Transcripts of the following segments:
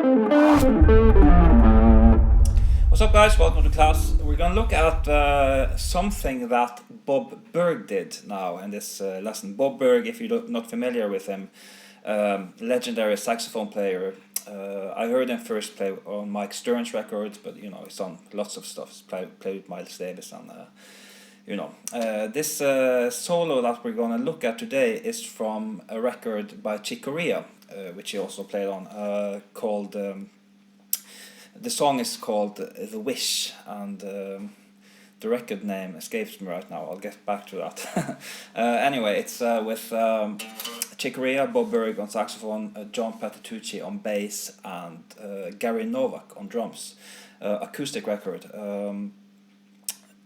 What's up, guys? Welcome to class. We're going to look at something that Bob Berg did now in this lesson. Bob Berg, if you're not familiar with him, legendary saxophone player. I heard him first play on Mike Stern's records, but you know, he's done lots of stuff. He's played with Miles Davis, and you know, this solo that we're going to look at today is from a record by Chick Corea, which he also played on, called. The song is called The Wish, and the record name escapes me right now. I'll get back to that. Anyway, it's with Chick Corea, Bob Berg on saxophone, John Patitucci on bass, and Gary Novak on drums. Acoustic record.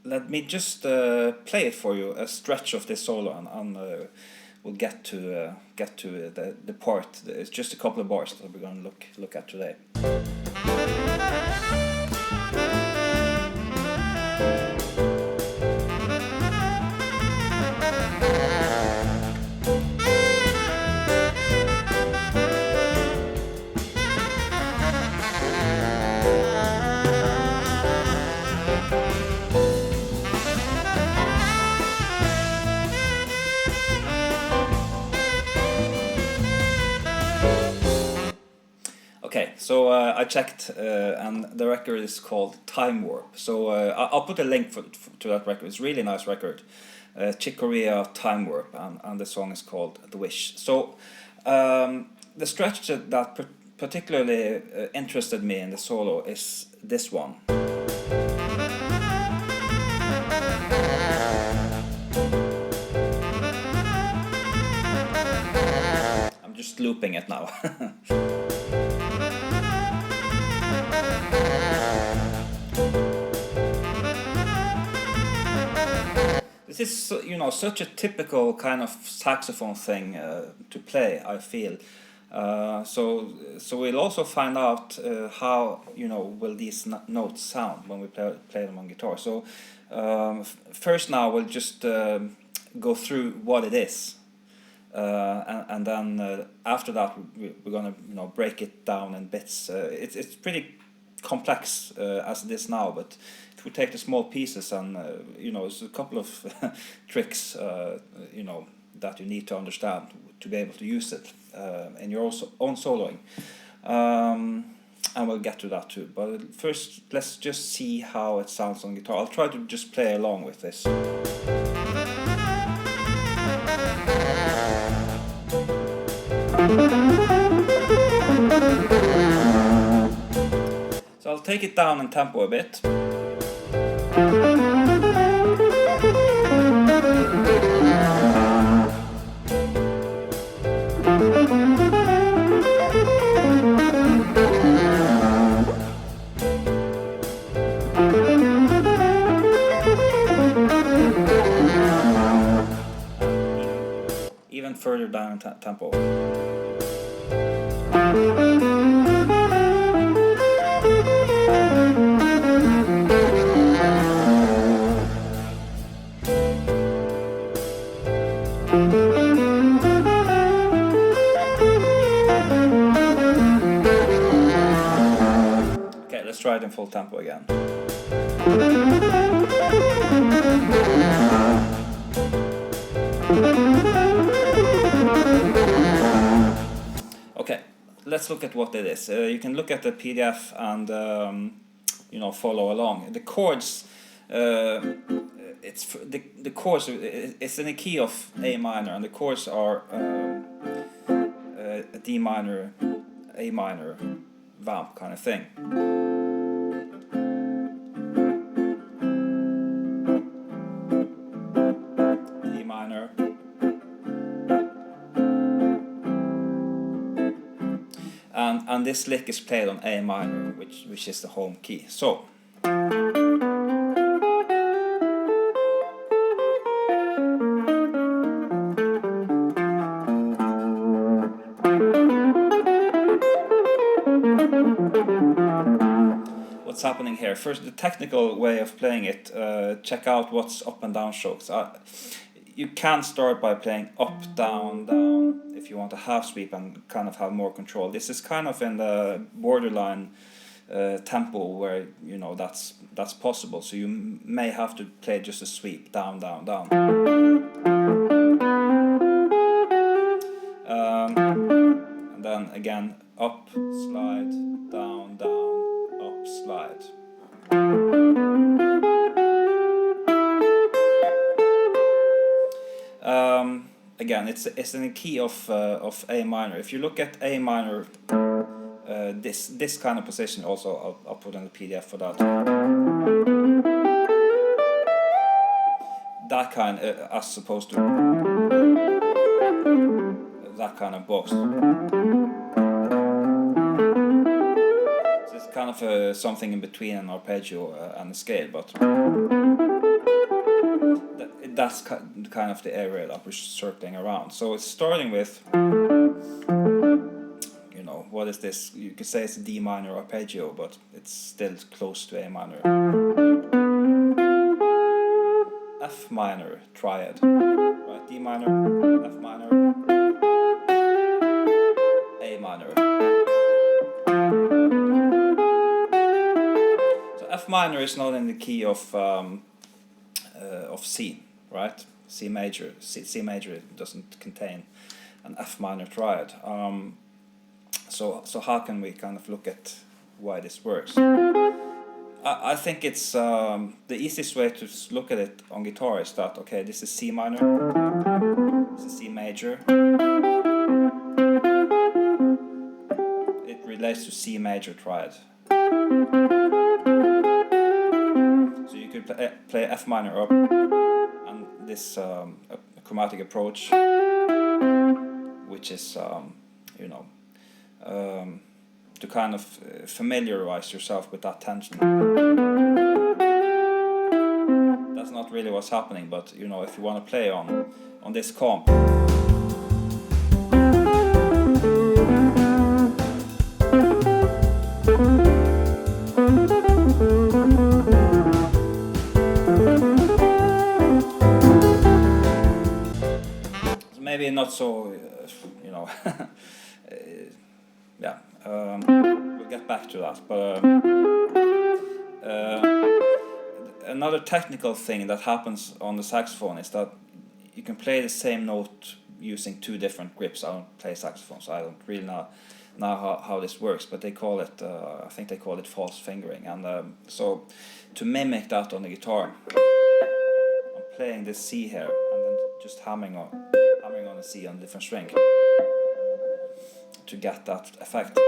Let me just play it for you, a stretch of this solo, and we'll get to the part. It's just a couple of bars that we're going to look at today. Okay, so I checked, and the record is called Time Warp. So I'll put a link to that record. It's a really nice record. Chick Corea, Time Warp, and the song is called The Wish. So the stretch that particularly interested me in the solo is this one. I'm just looping it now. This is, you know, such a typical kind of saxophone thing to play, I feel. So we'll also find out how, you know, will these notes sound when we play them on guitar. So first now we'll just go through what it is, and then after that we're gonna, you know, break it down in bits. It's pretty complex as it is now, but if we take the small pieces and you know, there's a couple of tricks you know, that you need to understand to be able to use it in your own soloing, and we'll get to that too. But first, let's just see how it sounds on guitar. I'll try to just play along with this. So I'll take it down in tempo a bit. Even further down in tempo. Okay, let's try it in full tempo again. Okay, let's look at what it is. You can look at the PDF and you know, follow along. The chords, it's the chords. It's in the key of A minor, and the chords are a D minor, A minor, vamp kind of thing. D minor. And this lick is played on A minor, which is the home key. So what's happening here? First, the technical way of playing it. Check out what's up and down strokes. You can start by playing up, down, down. If if you want a half sweep and kind of have more control. This is kind of in the borderline tempo where that's possible. So you may have to play just a sweep down, down, down. And then again up, slide, down, down, up, slide. Again, it's in the key of A minor. If you look at A minor, this kind of position also, I'll put in the PDF for that. That kind, as opposed to that kind of box. So it's kind of something in between an arpeggio and a scale, but that's kind of the area that we're circling around. So it's starting with, what is this? You could say it's a D minor arpeggio, but it's still close to A minor. F minor triad, right? D minor, F minor, A minor. So F minor is not in the key of C, right? C major. C major doesn't contain an F minor triad. So how can we kind of look at why this works? I think it's the easiest way to look at it on guitar is that, okay, this is C minor, this is C major, it relates to C major triad. So you could play F minor up, and this chromatic approach, which is to kind of familiarize yourself with that tension. That's not really what's happening, but if you want to play on this comp, maybe not so, yeah. We'll get back to that, but another technical thing that happens on the saxophone is that you can play the same note using two different grips. I don't play saxophone, so I don't really know how this works, but they call it, I think they call it false fingering, and so to mimic that on the guitar, I'm playing this C here, and then just hammering on the C on a different string to get that effect.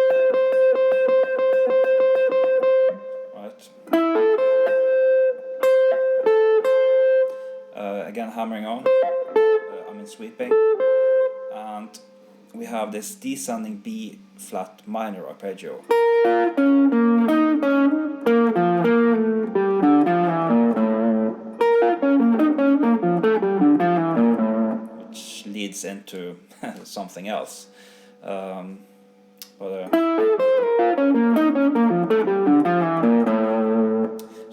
Right. Again, hammering on. Sweeping, and we have this descending B flat minor arpeggio. Which leads into something else. So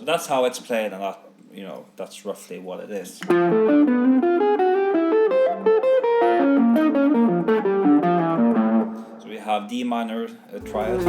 that's how it's played, and that that's roughly what it is. So we have D minor triad,